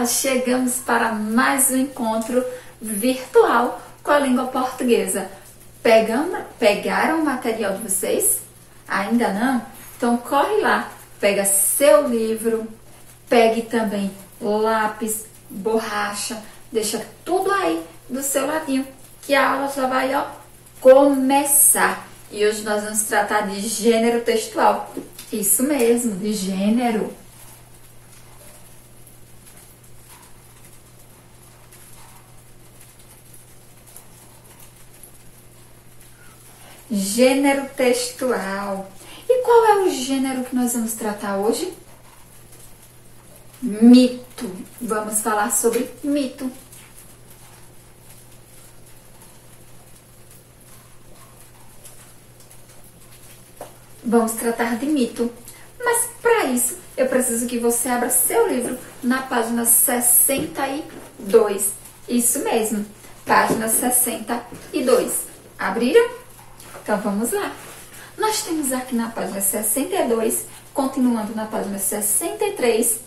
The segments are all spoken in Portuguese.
Olá, chegamos para mais um encontro virtual com a língua portuguesa. Pegaram o material de vocês? Ainda não? Então corre lá, pega seu livro, pegue também lápis, borracha, deixa tudo aí do seu ladinho, que a aula já vai começar. E hoje nós vamos tratar de gênero textual. Isso mesmo, de gênero. Gênero textual. E qual é o gênero que nós vamos tratar hoje? Mito. Vamos falar sobre mito. Vamos tratar de mito. Mas para isso, eu preciso que você abra seu livro na página 62. Isso mesmo, página 62. Abriram? Então vamos lá. Nós temos aqui na página 62, continuando na página 63,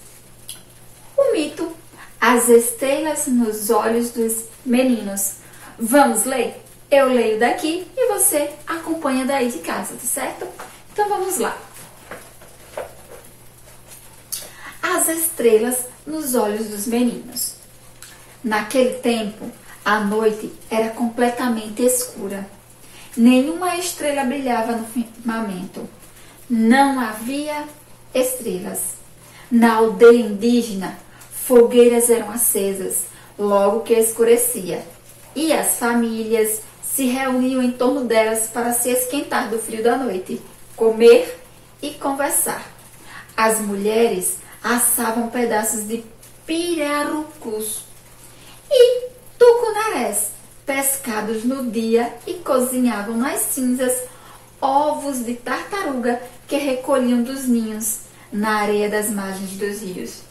o mito As Estrelas nos Olhos dos Meninos. Vamos ler? Eu leio daqui e você acompanha daí de casa, tá certo? Então vamos lá. As estrelas nos olhos dos meninos. Naquele tempo, a noite era completamente escura. Nenhuma estrela brilhava no firmamento. Não havia estrelas. Na aldeia indígena, fogueiras eram acesas logo que escurecia, e as famílias se reuniam em torno delas para se esquentar do frio da noite, comer e conversar. As mulheres assavam pedaços de pirarucus e tucunarés pescados no dia e cozinhavam nas cinzas ovos de tartaruga que recolhiam dos ninhos na areia das margens dos rios.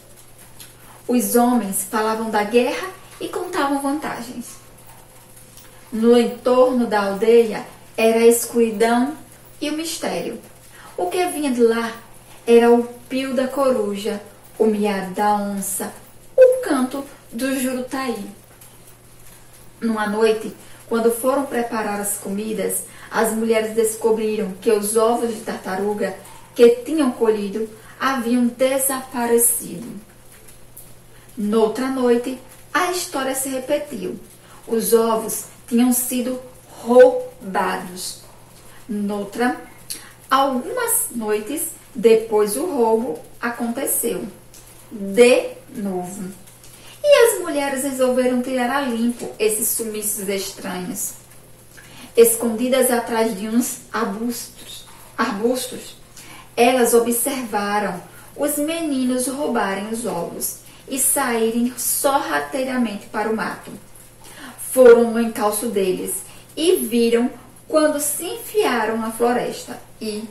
Os homens falavam da guerra e contavam vantagens. No entorno da aldeia era a escuridão e o mistério. O que vinha de lá era o pio da coruja, o miado da onça, o canto do jurutaí. Numa noite, quando foram preparar as comidas, as mulheres descobriram que os ovos de tartaruga que tinham colhido haviam desaparecido. Noutra noite, a história se repetiu. Os ovos tinham sido roubados. Algumas noites depois o roubo aconteceu de novo. E as mulheres resolveram tirar a limpo esses sumiços estranhos. Escondidas atrás de uns arbustos, elas observaram os meninos roubarem os ovos e saírem sorrateiramente para o mato. Foram no encalço deles e viram quando se enfiaram na floresta e,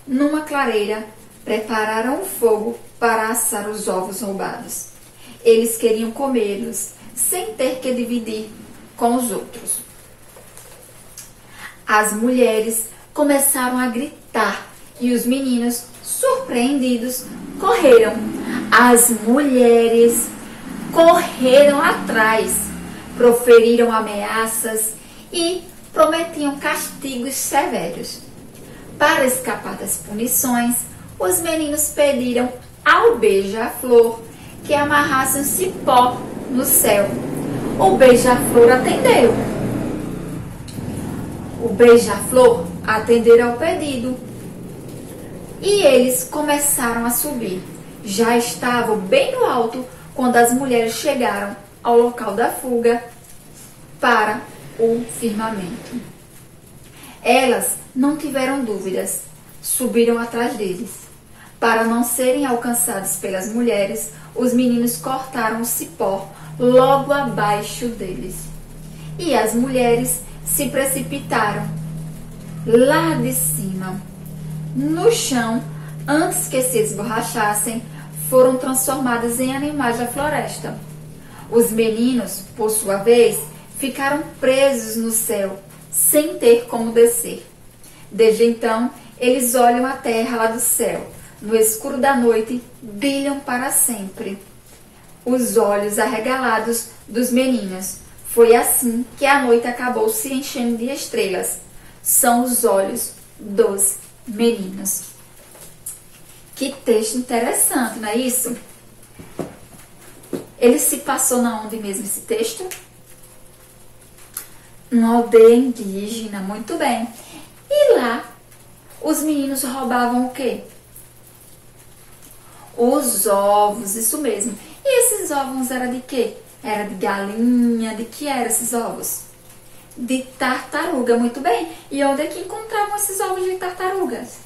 numa clareira, prepararam um fogo para assar os ovos roubados. Eles queriam comê-los, sem ter que dividir com os outros. As mulheres começaram a gritar e os meninos, surpreendidos, correram. As mulheres correram atrás, proferiram ameaças e prometiam castigos severos. Para escapar das punições, os meninos pediram ao beija-flor que amarrasse um cipó no céu. O beija-flor atendeu. O beija-flor atendeu ao pedido. E eles começaram a subir. Já estavam bem no alto quando as mulheres chegaram ao local da fuga para o firmamento. Elas não tiveram dúvidas. Subiram atrás deles. Para não serem alcançados pelas mulheres, os meninos cortaram o cipó logo abaixo deles. E as mulheres se precipitaram lá de cima. No chão, antes que se esborrachassem, foram transformadas em animais da floresta. Os meninos, por sua vez, ficaram presos no céu, sem ter como descer. Desde então, eles olham a terra lá do céu. No escuro da noite, brilham para sempre. os olhos arregalados dos meninos. Foi assim que a noite acabou se enchendo de estrelas. São os olhos dos meninos. Que texto interessante, não é isso? Ele se passou na onde mesmo esse texto? Numa aldeia indígena, muito bem. E lá, os meninos roubavam o quê? Os ovos, isso mesmo. E esses ovos eram de quê? Era de galinha, de que eram esses ovos? De tartaruga, muito bem. E onde é que encontravam esses ovos de tartarugas?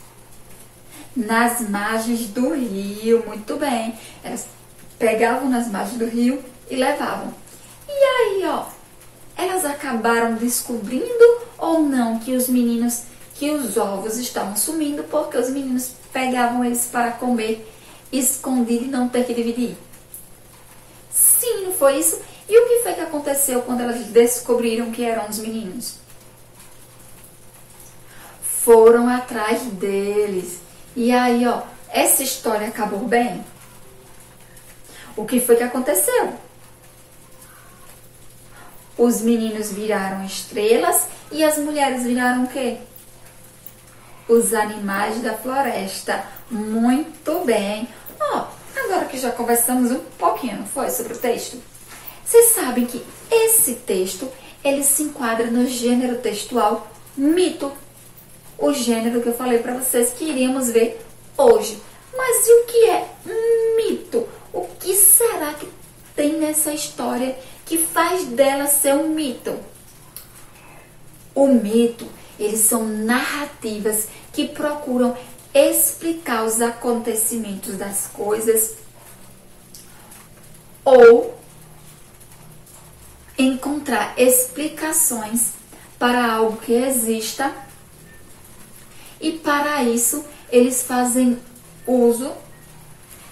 Nas margens do rio, muito bem. Elas pegavam nas margens do rio e levavam. E aí, ó, elas acabaram descobrindo ou não que os ovos estavam sumindo porque os meninos pegavam eles para comer escondido e não ter que dividir? Sim, não foi isso? E o que foi que aconteceu quando elas descobriram que eram os meninos? Foram atrás deles. E aí, ó, essa história acabou bem? O que foi que aconteceu? Os meninos viraram estrelas e as mulheres viraram o quê? Os animais da floresta. Muito bem. Ó, agora que já conversamos um pouquinho, não foi, sobre o texto? Vocês sabem que esse texto, ele se enquadra no gênero textual mito. O gênero que eu falei para vocês que iríamos ver hoje. Mas e o que é um mito? O que será que tem nessa história que faz dela ser um mito? O mito, eles são narrativas que procuram explicar os acontecimentos das coisas ou encontrar explicações para algo que exista, e para isso eles fazem uso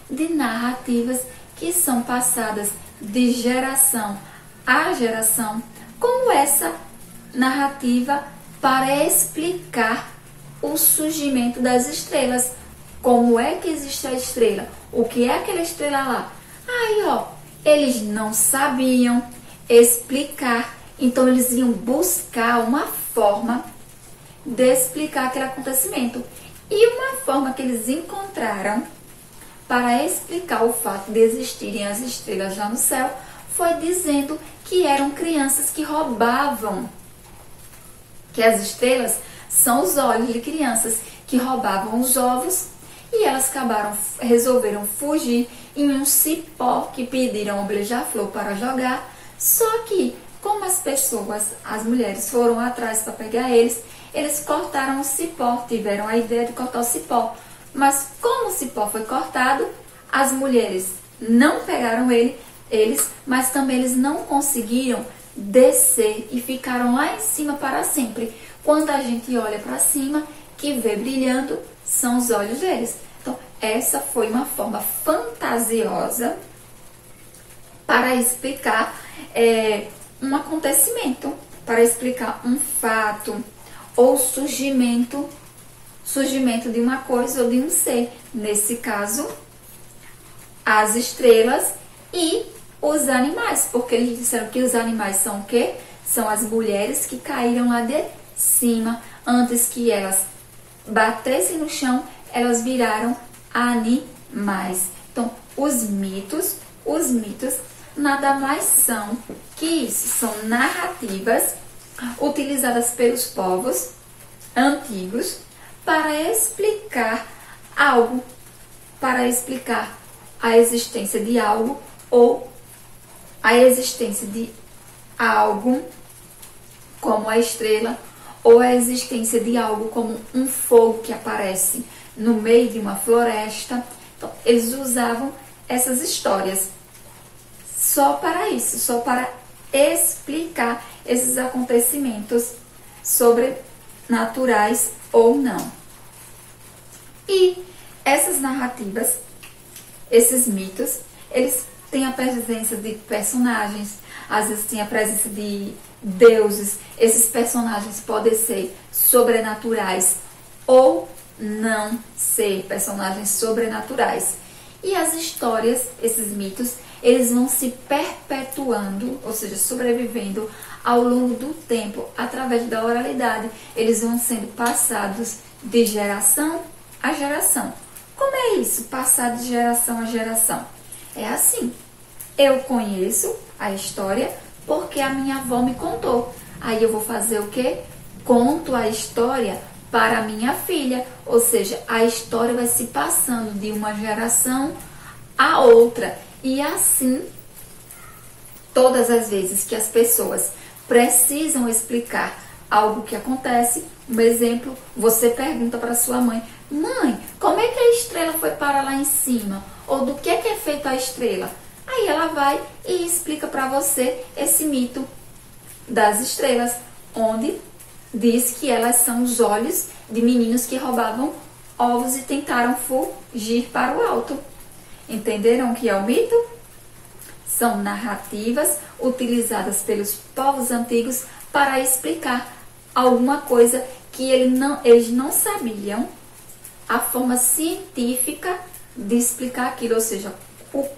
de narrativas que são passadas de geração a geração, como essa narrativa para explicar o surgimento das estrelas. Como é que existe a estrela? O que é aquela estrela lá? Aí, ó, eles não sabiam explicar, então eles iam buscar uma forma de explicar aquele acontecimento. E uma forma que eles encontraram para explicar o fato de existirem as estrelas lá no céu foi dizendo que eram crianças que roubavam, que as estrelas são os olhos de crianças que roubavam os ovos, e elas resolveram fugir em um cipó que pediram ao beija-flor para jogar. Só que, como as mulheres foram atrás para pegar eles cortaram o cipó, tiveram a ideia de cortar o cipó. Mas como o cipó foi cortado, as mulheres não pegaram eles, mas também eles não conseguiram descer e ficaram lá em cima para sempre. Quando a gente olha para cima, que vê brilhando, são os olhos deles. Então, essa foi uma forma fantasiosa para explicar um acontecimento, para explicar um fato ou surgimento de uma coisa ou de um ser. Nesse caso, as estrelas e os animais, porque eles disseram que os animais são o quê? São as mulheres que caíram lá de cima. Antes que elas batessem no chão, elas viraram animais. Então, os mitos nada mais são que isso, são narrativas utilizadas pelos povos antigos para explicar algo, para explicar a existência de algo ou a existência de algo como a estrela, ou a existência de algo como um fogo que aparece no meio de uma floresta. Então, eles usavam essas histórias só para isso, só para explicar esses acontecimentos sobrenaturais ou não. E essas narrativas, esses mitos, eles têm a presença de personagens, às vezes tem a presença de deuses. Esses personagens podem ser sobrenaturais ou não ser personagens sobrenaturais. E as histórias, esses mitos, eles vão se perpetuando, ou seja, sobrevivendo ao longo do tempo, através da oralidade. Eles vão sendo passados de geração a geração. Como é isso, passar de geração a geração? É assim, eu conheço a história porque a minha avó me contou. Aí eu vou fazer o quê? Conto a história para a minha filha, ou seja, a história vai se passando de uma geração a outra. E assim, todas as vezes que as pessoas precisam explicar algo que acontece, um exemplo, você pergunta para sua mãe: mãe, como é que a estrela foi para lá em cima? Ou do que é feita a estrela? Aí ela vai e explica para você esse mito das estrelas, onde diz que elas são os olhos de meninos que roubavam ovos e tentaram fugir para o alto. Entenderam o que é o mito? São narrativas utilizadas pelos povos antigos para explicar alguma coisa que eles não sabiam a forma científica de explicar aquilo, ou seja,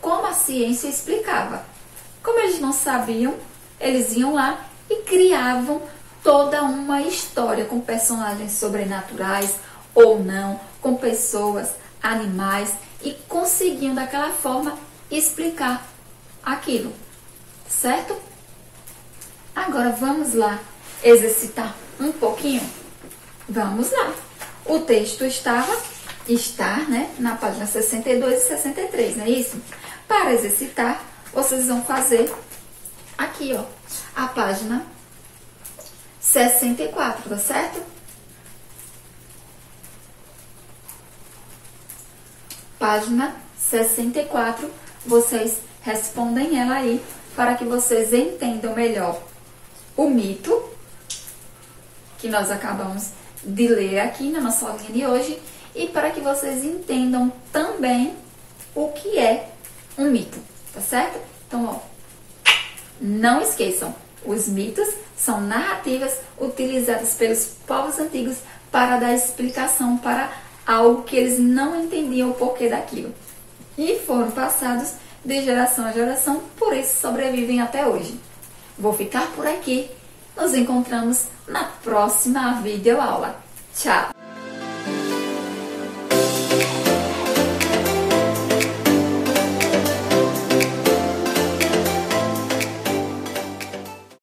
como a ciência explicava. Como eles não sabiam, eles iam lá e criavam toda uma história com personagens sobrenaturais ou não, com pessoas, animais, e conseguiam daquela forma explicar aquilo, certo? Agora vamos lá exercitar um pouquinho? Vamos lá. O texto está, né, na página 62 e 63, não é isso? Para exercitar, vocês vão fazer aqui, ó, a página 64, tá certo? Página 64, vocês respondem ela aí para que vocês entendam melhor o mito que nós acabamos de ler aqui na nossa aulinha de hoje e para que vocês entendam também o que é um mito, tá certo? Então, ó, não esqueçam, os mitos são narrativas utilizadas pelos povos antigos para dar explicação para algo que eles não entendiam o porquê daquilo. E foram passados de geração a geração, por isso sobrevivem até hoje. Vou ficar por aqui. Nos encontramos na próxima videoaula. Tchau!